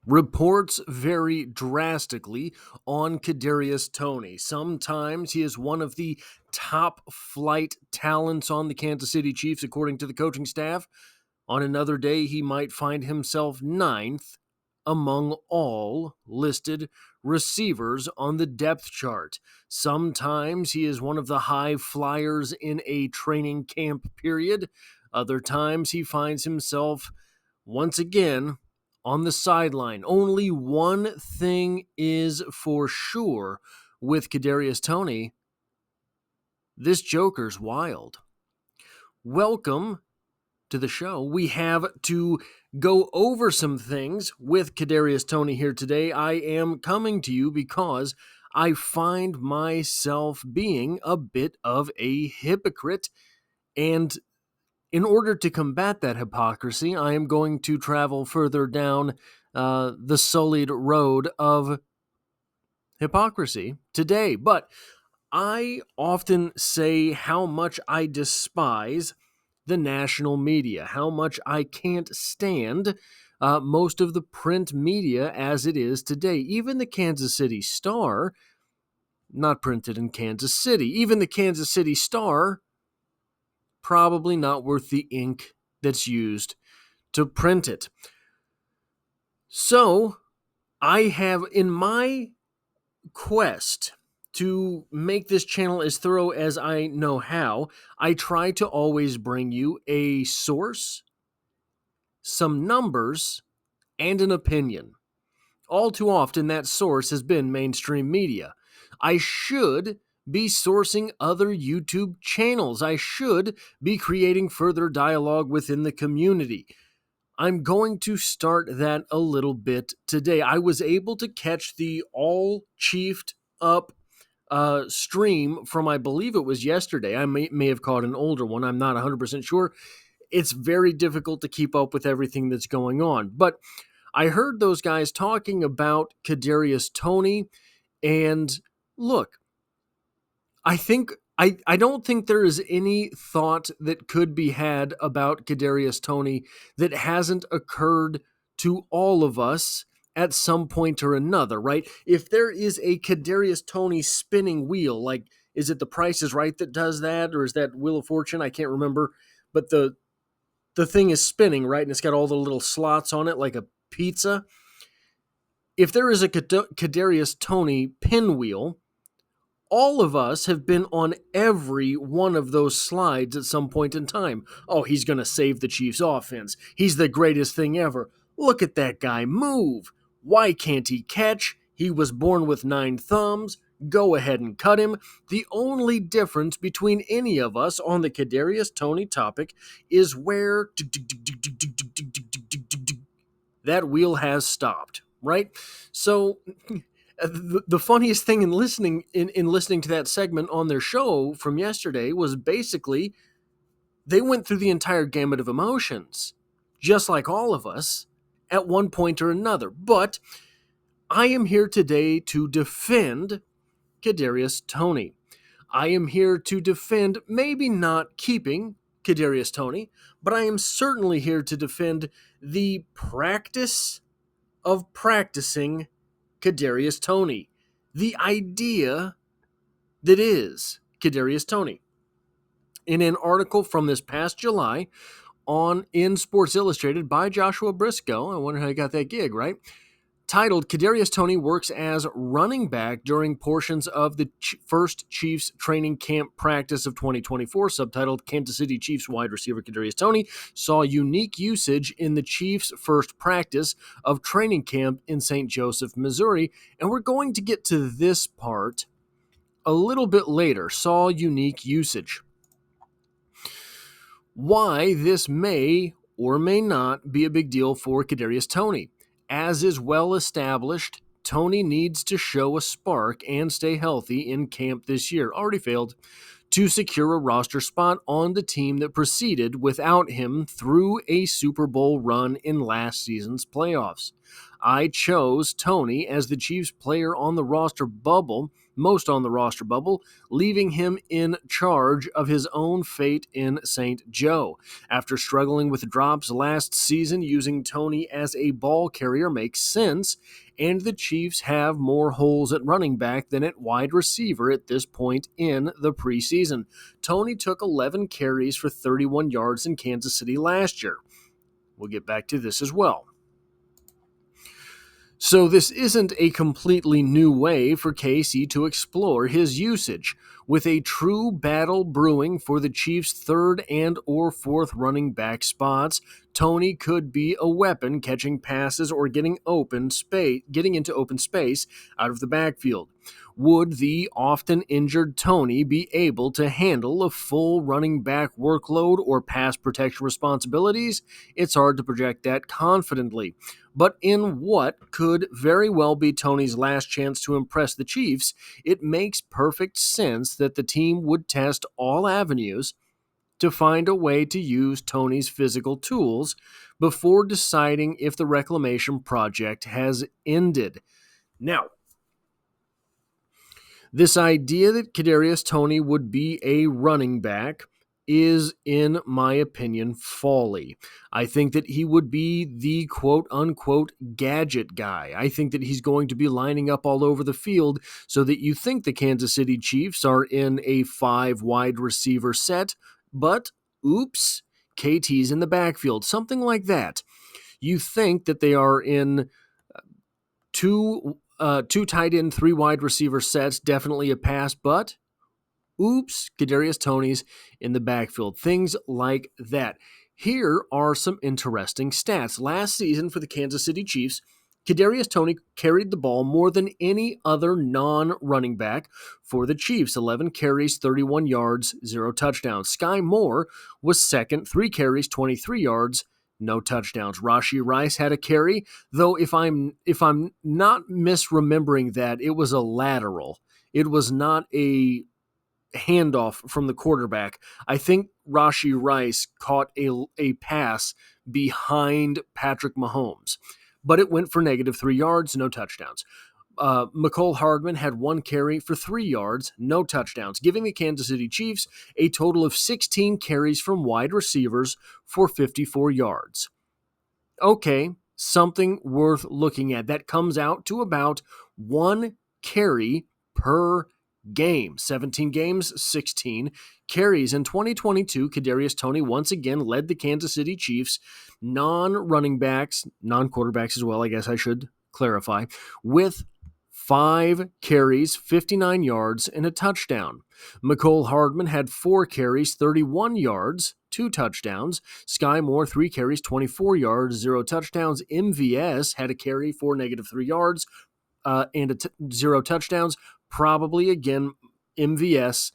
Reports vary drastically on Kadarius Toney. Sometimes he is one of the top flight talents on the Kansas City Chiefs, according to the coaching staff. On another day, he might find himself ninth among all listed receivers on the depth chart. Sometimes he is one of the high flyers in a training camp period. Other times he finds himself once again on the sideline. Only one thing is for sure with Kadarius Toney: this Joker's wild. Welcome to the show. We have to go over some things with Kadarius Toney here today. I am coming to you because I find myself being a bit of a hypocrite, and in order to combat that hypocrisy, I am going to travel further down the sullied road of hypocrisy today. But I often say how much I despise the national media, how much I can't stand most of the print media as it is today. Even the Kansas City Star, not printed in Kansas City, even the Kansas City Star, probably not worth the ink that's used to print it. So, I have, in my quest to make this channel as thorough as I know how, I try to always bring you a source, some numbers, and an opinion. All too often, that source has been mainstream media. I should be sourcing other YouTube channels. I should be creating further dialogue within the community. I'm going to start that a little bit today. I was able to catch the all Chiefed up stream from, I believe it was yesterday. I may have caught an older one. I'm not 100% sure. It's very difficult to keep up with everything that's going on. But I heard those guys talking about Kadarius Toney, and look, I don't think there is any thought that could be had about Kadarius Toney that hasn't occurred to all of us at some point or another, right? If there is a Kadarius Toney spinning wheel, like, is it The Price is Right that does that, or is that Wheel of Fortune? I can't remember, but the thing is spinning, right? And it's got all the little slots on it like a pizza. If there is a Kadarius Toney pinwheel, all of us have been on every one of those slides at some point in time. Oh, he's going to save the Chiefs' offense. He's the greatest thing ever. Look at that guy move. Why can't he catch? He was born with 9 thumbs. Go ahead and cut him. The only difference between any of us on the Kadarius Toney topic is where that wheel has stopped, right? So the funniest thing in listening to that segment on their show from yesterday was basically they went through the entire gamut of emotions, just like all of us, at one point or another. But I am here today to defend Kadarius Toney. I am here to defend maybe not keeping Kadarius Toney, but I am certainly here to defend the practice of practicing Kadarius Toney, the idea that is Kadarius Toney. In an article from this past July in Sports Illustrated by Joshua Briscoe, I wonder how he got that gig, right? Titled, Kadarius Toney works as running back during portions of the first Chiefs training camp practice of 2024, subtitled, Kansas City Chiefs wide receiver Kadarius Toney saw unique usage in the Chiefs' first practice of training camp in St. Joseph, Missouri. And we're going to get to this part a little bit later, saw unique usage. Why this may or may not be a big deal for Kadarius Toney. As is well established, Toney needs to show a spark and stay healthy in camp this year, already failed, to secure a roster spot on the team that proceeded without him through a Super Bowl run in last season's playoffs. I chose Toney as the Chiefs player on the roster bubble most on the roster bubble, leaving him in charge of his own fate in St. Joe. After struggling with drops last season, using Toney as a ball carrier makes sense, and the Chiefs have more holes at running back than at wide receiver at this point in the preseason. Toney took 11 carries for 31 yards in Kansas City last year. We'll get back to this as well. So this isn't a completely new way for KC to explore his usage. With a true battle brewing for the Chiefs' third and or fourth running back spots, Toney could be a weapon catching passes or getting into open space out of the backfield. Would the often injured Toney be able to handle a full running back workload or pass protection responsibilities? It's hard to project that confidently. But in what could very well be Toney's last chance to impress the Chiefs, it makes perfect sense that the team would test all avenues to find a way to use Toney's physical tools before deciding if the reclamation project has ended. Now, this idea that Kadarius Toney would be a running back is, in my opinion, folly. I think that he would be the quote-unquote gadget guy. I think that he's going to be lining up all over the field so that you think the Kansas City Chiefs are in a 5 wide receiver set, but oops, KT's in the backfield, something like that. You think that they are in two tight end, 3 wide receiver sets, definitely a pass, but oops, Kadarius Toney's in the backfield. Things like that. Here are some interesting stats. Last season for the Kansas City Chiefs, Kadarius Toney carried the ball more than any other non-running back for the Chiefs. 11 carries, 31 yards, 0 touchdowns. Sky Moore was second, 3 carries, 23 yards, no touchdowns. Rashee Rice had a carry, though if I'm not misremembering that, it was a lateral. It was not a handoff from the quarterback. I think Rashee Rice caught a pass behind Patrick Mahomes, but it went for -3 yards, no touchdowns. Mecole Hardman had 1 carry for 3 yards, no touchdowns, giving the Kansas City Chiefs a total of 16 carries from wide receivers for 54 yards. Okay, something worth looking at. That comes out to about 1 carry per game. 17 games, 16 carries. In 2022, Kadarius Toney once again led the Kansas City Chiefs non-running backs, non-quarterbacks as well, I guess I should clarify, with 5 carries, 59 yards, and a touchdown. Mecole Hardman had 4 carries, 31 yards, 2 touchdowns. Sky Moore, 3 carries, 24 yards, 0 touchdowns. MVS had a carry for -3 yards and 0 touchdowns. Probably, again, MVS.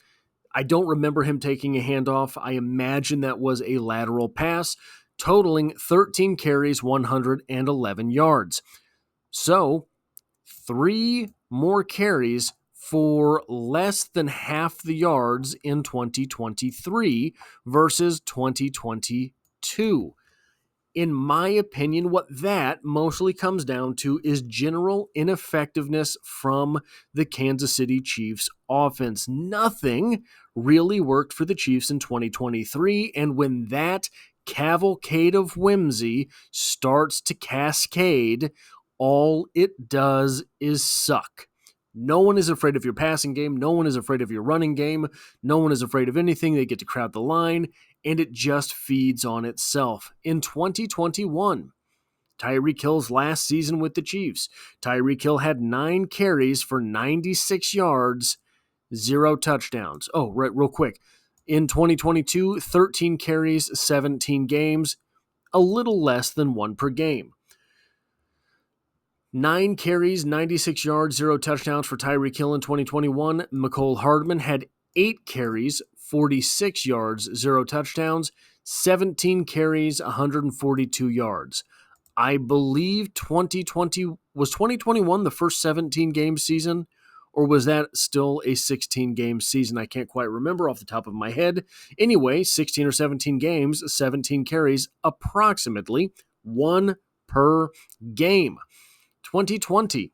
I don't remember him taking a handoff. I imagine that was a lateral pass, totaling 13 carries, 111 yards. So, 3 more carries for less than half the yards in 2023 versus 2022. In my opinion, what that mostly comes down to is general ineffectiveness from the Kansas City Chiefs offense. Nothing really worked for the Chiefs in 2023, and when that cavalcade of whimsy starts to cascade, all it does is suck. No one is afraid of your passing game. No one is afraid of your running game. No one is afraid of anything. They get to crowd the line, and it just feeds on itself. In 2021, Tyreek Hill's last season with the Chiefs, Tyreek Hill had 9 carries for 96 yards, 0 touchdowns. Oh, right, real quick. In 2022, 13 carries, 17 games, a little less than 1 per game. 9 carries, 96 yards, 0 touchdowns for Tyreek Hill in 2021. Mecole Hardman had 8 carries, 46 yards, 0 touchdowns, 17 carries, 142 yards. I believe 2021 the first 17-game season, or was that still a 16-game season? I can't quite remember off the top of my head. Anyway, 16 or 17 games, 17 carries, approximately 1 per game. 2020,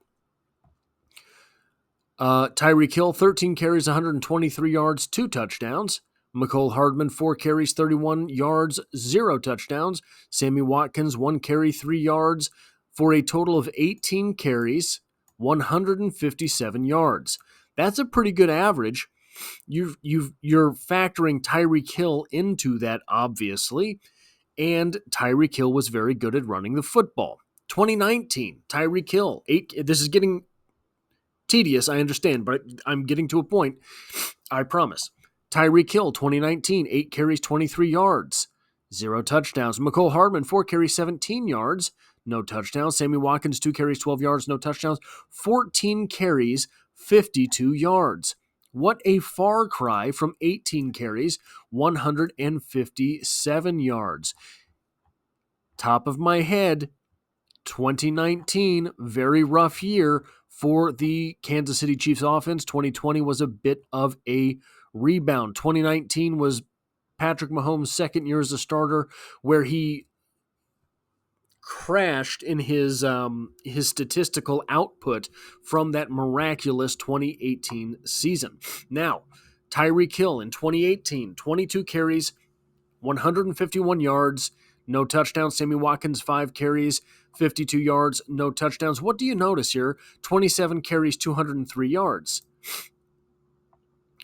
Tyreek Hill, 13 carries, 123 yards, 2 touchdowns. Mecole Hardman, 4 carries, 31 yards, 0 touchdowns. Sammy Watkins, 1 carry, 3 yards, for a total of 18 carries, 157 yards. That's a pretty good average. You're factoring Tyreek Hill into that, obviously, and Tyreek Hill was very good at running the football. 2019, Tyreek Hill, this is getting tedious, I understand, but I'm getting to a point, I promise. Tyreek Hill, 2019, 8 carries, 23 yards, 0 touchdowns. Mecole Hardman, 4 carries, 17 yards, no touchdowns. Sammy Watkins, 2 carries, 12 yards, no touchdowns. 14 carries, 52 yards. What a far cry from 18 carries, 157 yards. Top of my head, 2019, very rough year for the Kansas City Chiefs offense. 2020 was a bit of a rebound. 2019 was Patrick Mahomes' second year as a starter, where he crashed in his statistical output from that miraculous 2018 season. Now, Tyreek Hill in 2018, 22 carries, 151 yards, no touchdowns. Sammy Watkins, 5 carries, 52 yards, no touchdowns. What do you notice here? 27 carries, 203 yards.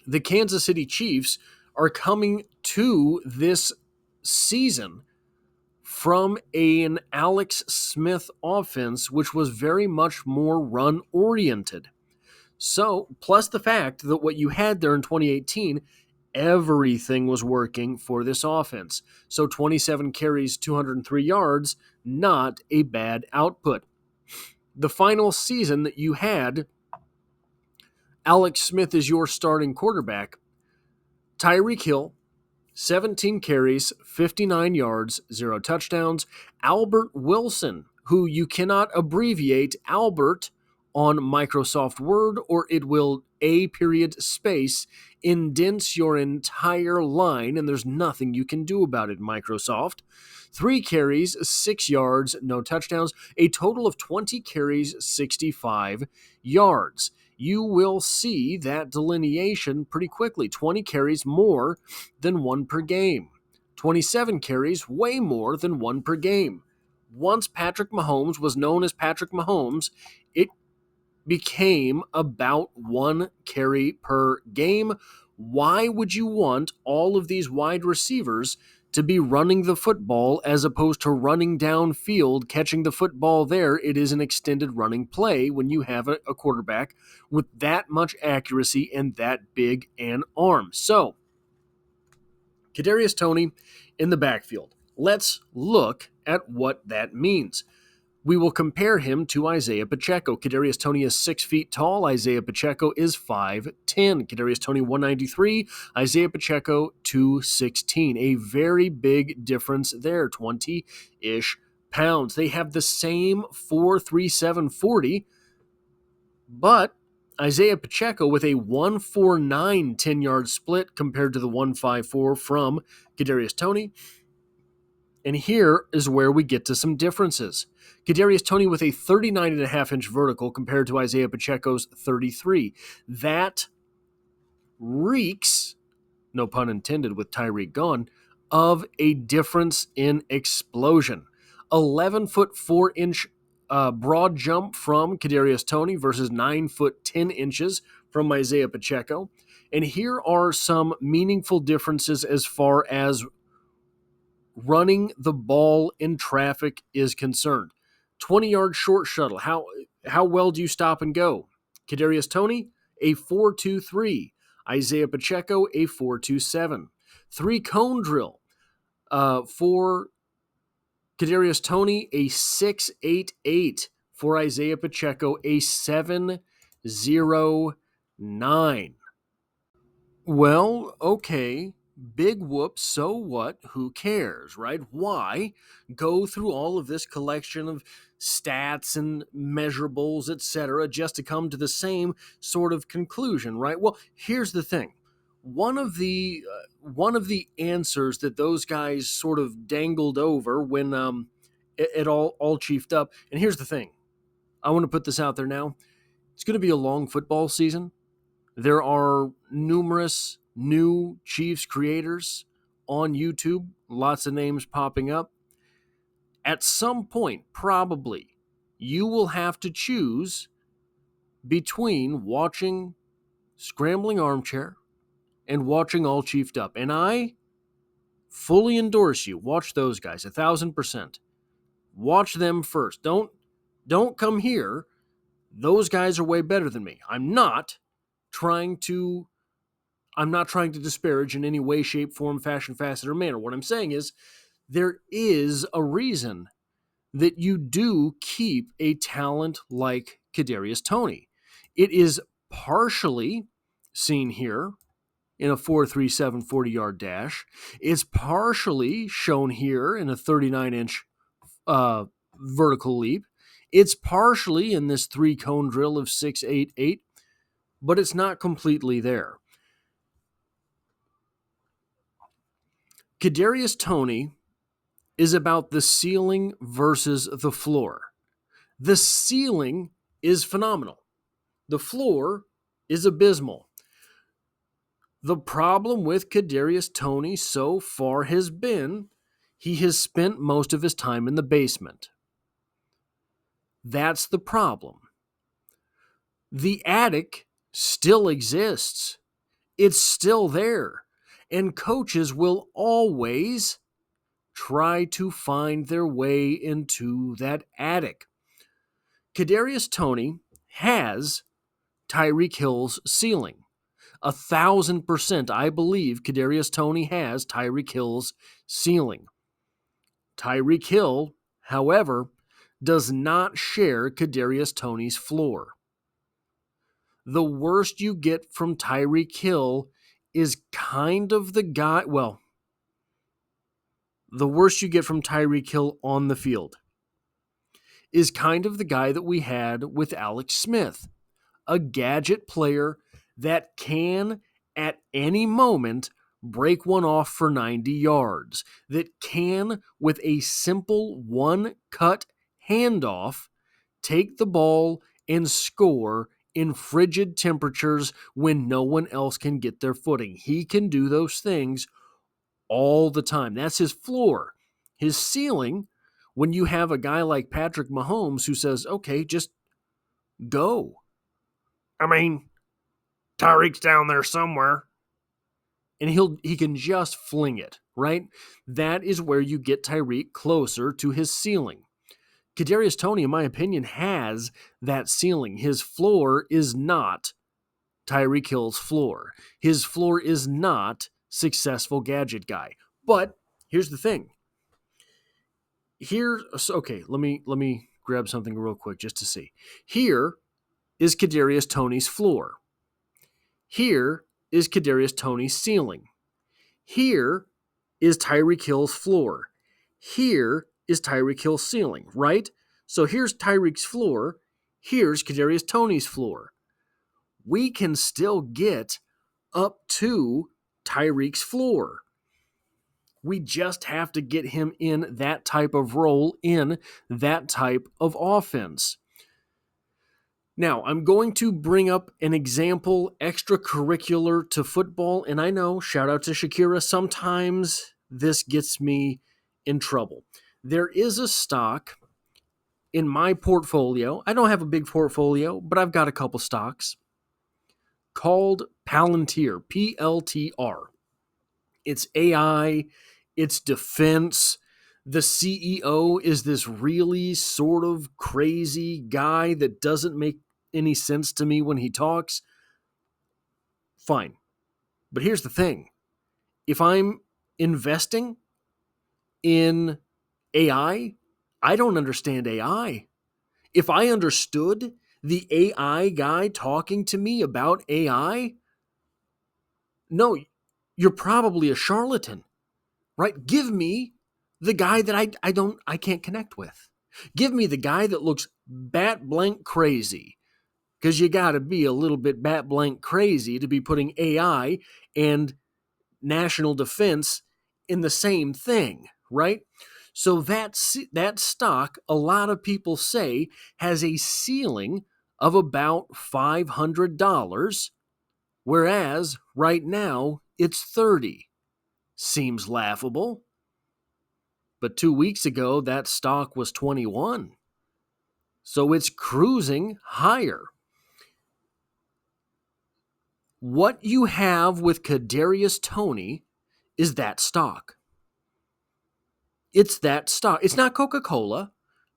The Kansas City Chiefs are coming to this season from an Alex Smith offense, which was very much more run-oriented. So, plus the fact that what you had there in 2018, everything was working for this offense. So 27 carries, 203 yards, not a bad output. The final season that you had Alex Smith as your starting quarterback, Tyreek Hill, 17 carries, 59 yards, 0 touchdowns. Albert Wilson, who you cannot abbreviate Albert on Microsoft Word, or it will space indents your entire line, and there's nothing you can do about it, Microsoft. 3 carries, 6 yards, no touchdowns. A total of 20 carries, 65 yards. You will see that delineation pretty quickly. 20 carries, more than 1 per game. 27 carries, way more than 1 per game. Once Patrick Mahomes was known as Patrick Mahomes, it became about 1 carry per game. Why would you want all of these wide receivers to be running the football as opposed to running downfield, catching the football there? It is an extended running play when you have a quarterback with that much accuracy and that big an arm. So, Kadarius Toney in the backfield. Let's look at what that means. We will compare him to Isaiah Pacheco. Kadarius Toney is 6 feet tall. Isaiah Pacheco is 5'10". Kadarius Toney 193. Isaiah Pacheco 216. A very big difference there, 20-ish pounds. They have the same 4.37 40, but Isaiah Pacheco with a 1.49 10-yard split compared to the 1.54 from Kadarius Toney. And here is where we get to some differences. Kadarius Toney with a 39.5-inch vertical compared to Isaiah Pacheco's 33. That reeks, no pun intended with Tyreek gone, of a difference in explosion. 11-foot 4-inch broad jump from Kadarius Toney versus 9 foot 10 inches from Isaiah Pacheco. And here are some meaningful differences as far as running the ball in traffic is concerned. 20-yard short shuttle. How well do you stop and go? Kadarius Toney, a 4.23. Isaiah Pacheco, a 4.27. 3-cone drill for Kadarius Toney, a 6.88. For Isaiah Pacheco, a 7.09. Well, okay. Big whoop, so what? Who cares, right? Why go through all of this collection of stats and measurables, etc., just to come to the same sort of conclusion, right? Well, here's the thing. One of the answers that those guys sort of dangled over when it all chiefed up, and here's the thing. I want to put this out there now. It's going to be a long football season. There are numerous new Chiefs creators on YouTube, lots of names popping up. At some point, probably, you will have to choose between watching Scrambling Armchair and watching All Chiefed Up. And I fully endorse you. Watch those guys, 1,000%. Watch them first. Don't come here. Those guys are way better than me. I'm not trying to disparage in any way, shape, form, fashion, facet, or manner. What I'm saying is there is a reason that you do keep a talent like Kadarius Toney. It is partially seen here in a 4.37 40-yard dash. It's partially shown here in a 39-inch vertical leap. It's partially in this 3-cone drill of 6.88, but it's not completely there. Kadarius Toney is about the ceiling versus the floor. The ceiling is phenomenal. The floor is abysmal. The problem with Kadarius Toney so far has been he has spent most of his time in the basement. That's the problem. The attic still exists. It's still there. And coaches will always try to find their way into that attic. Kadarius Toney has Tyreek Hill's ceiling. 1,000%, I believe Kadarius Toney has Tyreek Hill's ceiling. Tyreek Hill, however, does not share Kadarius Toney's floor. The worst you get from Tyreek Hill is kind of the guy, the worst you get from Tyreek Hill on the field is kind of the guy that we had with Alex Smith, a gadget player that can, at any moment, break one off for 90 yards, that can, with a simple one-cut handoff, take the ball and score in frigid temperatures when no one else can get their footing. He can do those things all the time. That's his floor. His ceiling, when you have a guy like Patrick Mahomes who says, okay, just go. I mean, Tyreek's down there somewhere. And he can just fling it, right? That is where you get Tyreek closer to his ceiling. Kadarius Toney, in my opinion, has that ceiling. His floor is not Tyreek Hill's floor. His floor is not successful gadget guy. But here's the thing. Let me grab something real quick just to see. Here is Kadarius Toney's floor. Here is Kadarius Toney's ceiling. Here is Tyreek Hill's floor. Here is Tyreek Hill's ceiling, right? So here's Tyreek's floor. Here's Kadarius Toney's floor. We can still get up to Tyreek's floor. We just have to get him in that type of role, in that type of offense. Now, I'm going to bring up an example extracurricular to football, and I know, shout out to Shakira, sometimes this gets me in trouble. There is a stock in my portfolio. I don't have a big portfolio, but I've got a couple stocks called Palantir, PLTR. It's AI, it's defense. The CEO is this really sort of crazy guy that doesn't make any sense to me when he talks. Fine. But here's the thing. If I'm investing in AI, I don't understand AI. If I understood the AI guy talking to me about AI, no, you're probably a charlatan, right? Give me the guy that I can't connect with. Give me the guy that looks bat blank crazy, because you got to be a little bit bat blank crazy to be putting AI and national defense in the same thing, right? So that stock, a lot of people say, has a ceiling of about $500, whereas right now it's $30. Seems laughable. But 2 weeks ago, that stock was $21. So it's cruising higher. What you have with Kadarius Toney is that stock. It's that stock. It's not Coca-Cola.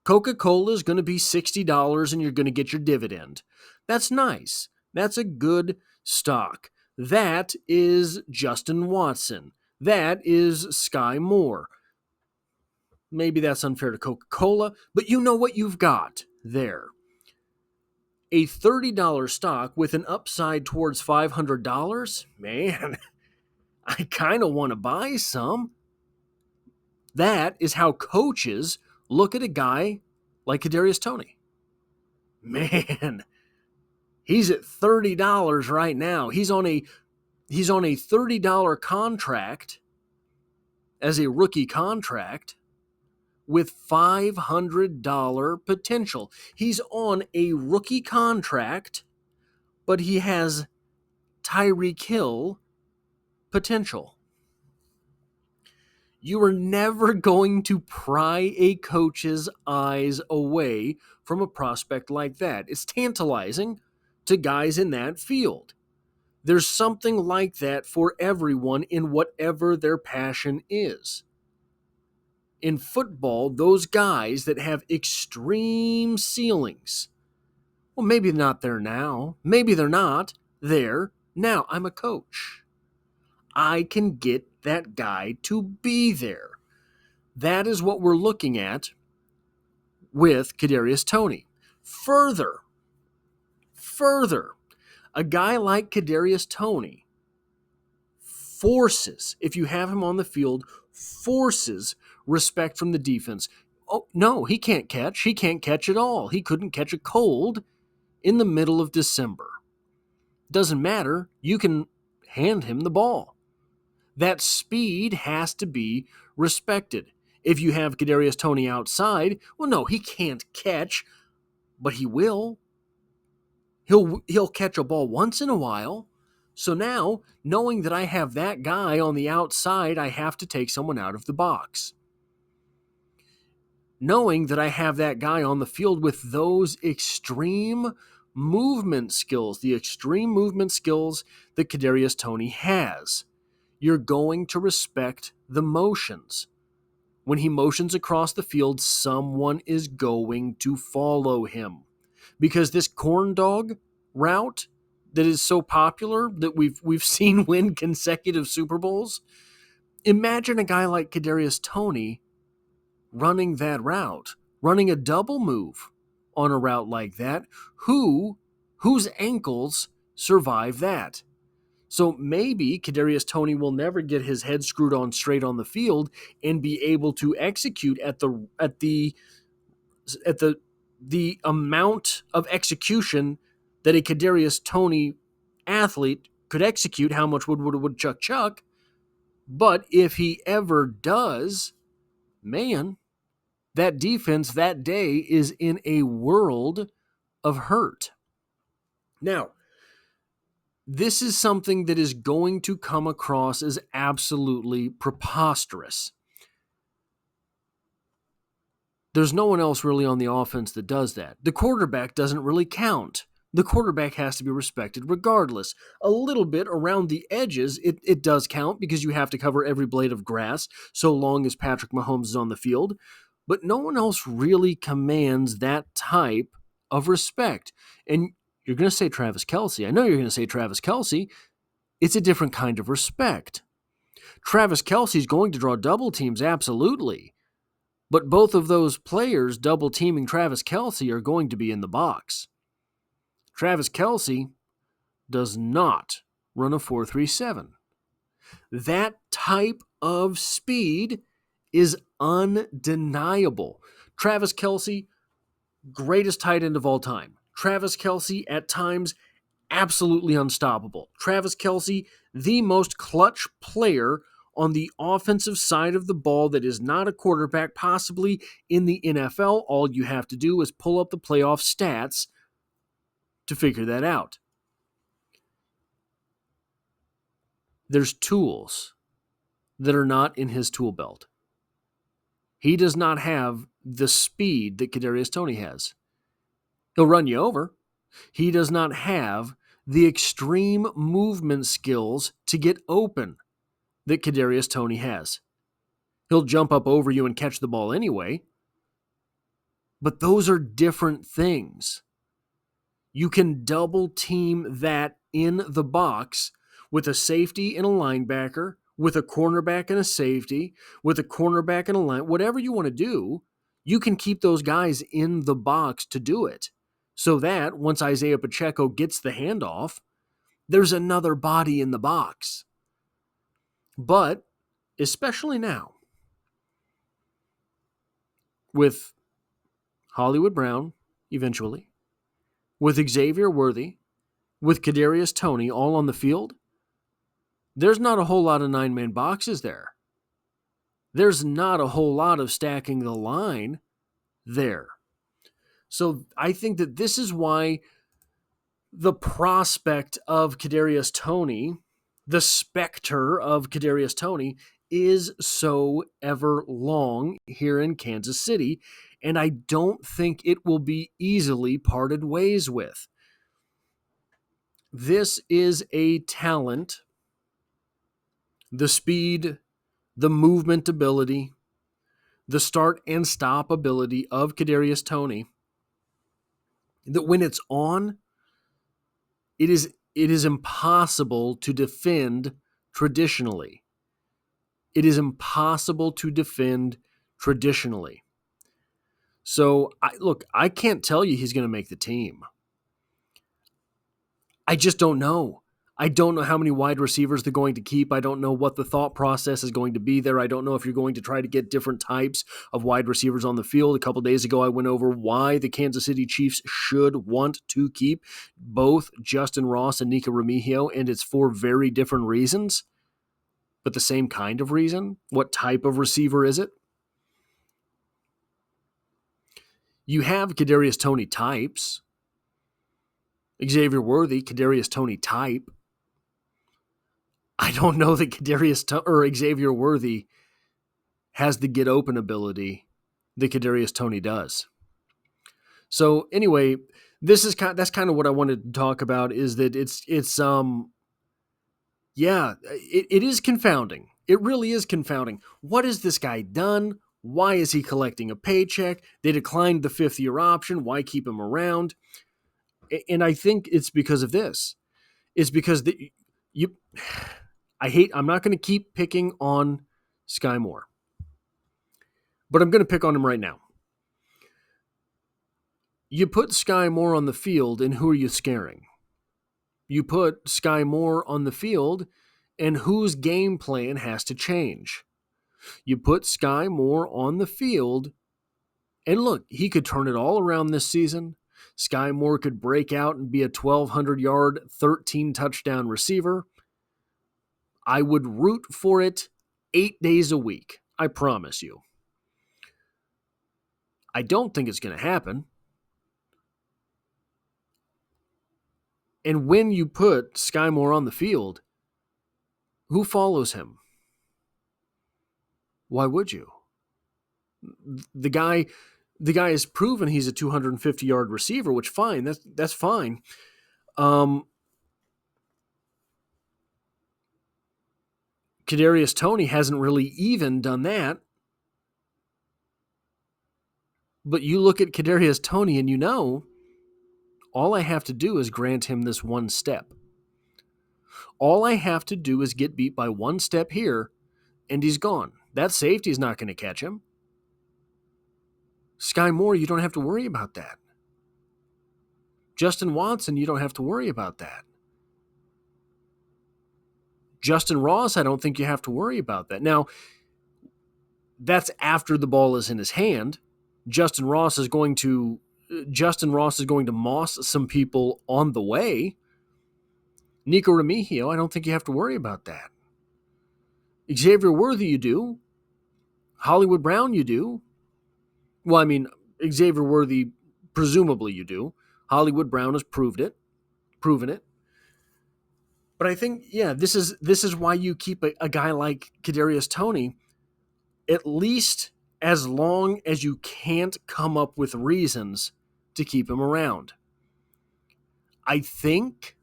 Coca-Cola is going to be $60 and you're going to get your dividend. That's nice. That's a good stock. That is Justin Watson. That is Sky Moore. Maybe that's unfair to Coca-Cola, but you know what you've got there. A $30 stock with an upside towards $500? Man, I kind of want to buy some. That is how coaches look at a guy like Kadarius Toney. Man, he's at $30 right now. He's on a $30 contract as a rookie contract with $500 potential. He's on a rookie contract, but he has Tyreek Hill potential. You are never going to pry a coach's eyes away from a prospect like that. It's tantalizing to guys in that field. There's something like that for everyone in whatever their passion is. In football, those guys that have extreme ceilings, well, maybe not there now. Maybe they're not there now. I'm a coach. I can get that guy to be there. That is what we're looking at with Kadarius Toney. Further, a guy like Kadarius Toney forces, if you have him on the field, forces respect from the defense. Oh, no, he can't catch. He can't catch at all. He couldn't catch a cold in the middle of December. Doesn't matter. You can hand him the ball. That speed has to be respected. If you have Kadarius Toney outside, well, no, he can't catch, but he will. He'll catch a ball once in a while. So now, knowing that I have that guy on the outside, I have to take someone out of the box. Knowing that I have that guy on the field with those extreme movement skills, the extreme movement skills that Kadarius Toney has, you're going to respect the motions. When he motions across the field, someone is going to follow him. Because this corn dog route that is so popular that we've seen win consecutive Super Bowls, imagine a guy like Kadarius Toney running that route, running a double move on a route like that. Whose ankles survive that? So maybe Kadarius Toney will never get his head screwed on straight on the field and be able to execute at the amount of execution that a Kadarius Toney athlete could execute. How much would chuck? But if he ever does, man, that defense that day is in a world of hurt. Now, this is something that is going to come across as absolutely preposterous. There's no one else really on the offense that does that. The quarterback doesn't really count. The quarterback has to be respected regardless. A little bit around the edges, it does count because you have to cover every blade of grass so long as Patrick Mahomes is on the field. But no one else really commands that type of respect. And you're going to say Travis Kelce. I know you're going to say Travis Kelce. It's a different kind of respect. Travis Kelce's going to draw double teams, absolutely. But both of those players double teaming Travis Kelce are going to be in the box. Travis Kelce does not run a 4.37. That type of speed is undeniable. Travis Kelce, greatest tight end of all time. Travis Kelce, at times, absolutely unstoppable. Travis Kelce, the most clutch player on the offensive side of the ball that is not a quarterback, possibly in the NFL. All you have to do is pull up the playoff stats to figure that out. There's tools that are not in his tool belt. He does not have the speed that Kadarius Toney has. He'll run you over. He does not have the extreme movement skills to get open that Kadarius Toney has. He'll jump up over you and catch the ball anyway. But those are different things. You can double team that in the box with a safety and a linebacker, with a cornerback and a safety, with a cornerback and a line, whatever you want to do, you can keep those guys in the box to do it. So that once Isaiah Pacheco gets the handoff, there's another body in the box. But especially now, with Hollywood Brown, eventually, with Xavier Worthy, with Kadarius Toney all on the field, there's not a whole lot of 9-man boxes there. There's not a whole lot of stacking the line there. So I think that this is why the prospect of Kadarius Toney, the specter of Kadarius Toney, is so ever long here in Kansas City, and I don't think it will be easily parted ways with. This is a talent, the speed, the movement ability, the start and stop ability of Kadarius Toney, that when it's on, it is impossible to defend traditionally. It is impossible to defend traditionally. So, I can't tell you he's going to make the team. I just don't know. I don't know how many wide receivers they're going to keep. I don't know what the thought process is going to be there. I don't know if you're going to try to get different types of wide receivers on the field. A couple days ago, I went over why the Kansas City Chiefs should want to keep both Justin Ross and Nika Remigio, and it's for very different reasons, but the same kind of reason. What type of receiver is it? You have Kadarius Toney types. Xavier Worthy, Kadarius Toney type. I don't know that Xavier Worthy has the get open ability that Kadarius Toney does. So anyway, that's kind of what I wanted to talk about, is that it is confounding. It really is confounding. What has this guy done? Why is he collecting a paycheck? They declined the 5th-year option. Why keep him around? And I think it's because of this. It's because I'm not going to keep picking on Sky Moore, but I'm going to pick on him right now. You put Sky Moore on the field, and who are you scaring? You put Sky Moore on the field, and whose game plan has to change? You put Sky Moore on the field, and look, he could turn it all around this season. Sky Moore could break out and be a 1,200-yard, 13-touchdown receiver. I would root for it 8 days a week. I promise you. I don't think it's going to happen. And when you put Sky Moore on the field, who follows him? Why would you? The guy has proven he's a 250-yard receiver, which fine, that's fine. Kadarius Toney hasn't really even done that. But you look at Kadarius Toney and you know, all I have to do is grant him this one step. All I have to do is get beat by one step here, and he's gone. That safety's not going to catch him. Sky Moore, you don't have to worry about that. Justin Watson, you don't have to worry about that. Justin Ross, I don't think you have to worry about that. Now, that's after the ball is in his hand. Justin Ross is going to moss some people on the way. Nico Remigio, I don't think you have to worry about that. Xavier Worthy, you do. Hollywood Brown, you do. Well, I mean, Xavier Worthy, presumably you do. Hollywood Brown has proven it. But I think, yeah, this is why you keep a guy like Kadarius Toney, at least as long as you can't come up with reasons to keep him around. I think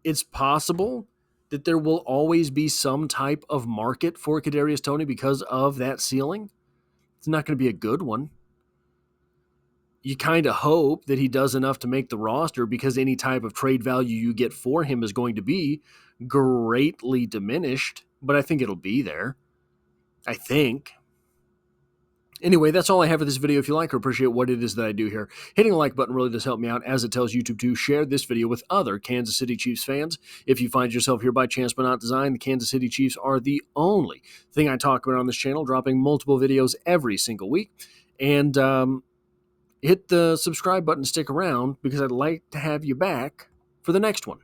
it's possible that there will always be some type of market for Kadarius Toney because of that ceiling. It's not going to be a good one. You kind of hope that he does enough to make the roster, because any type of trade value you get for him is going to be greatly diminished, but I think it'll be there. I think. Anyway, that's all I have for this video. If you like or appreciate what it is that I do here, hitting the like button really does help me out, as it tells YouTube to share this video with other Kansas City Chiefs fans. If you find yourself here by chance but not design, the Kansas City Chiefs are the only thing I talk about on this channel, dropping multiple videos every single week. And hit the subscribe button, stick around, because I'd like to have you back for the next one.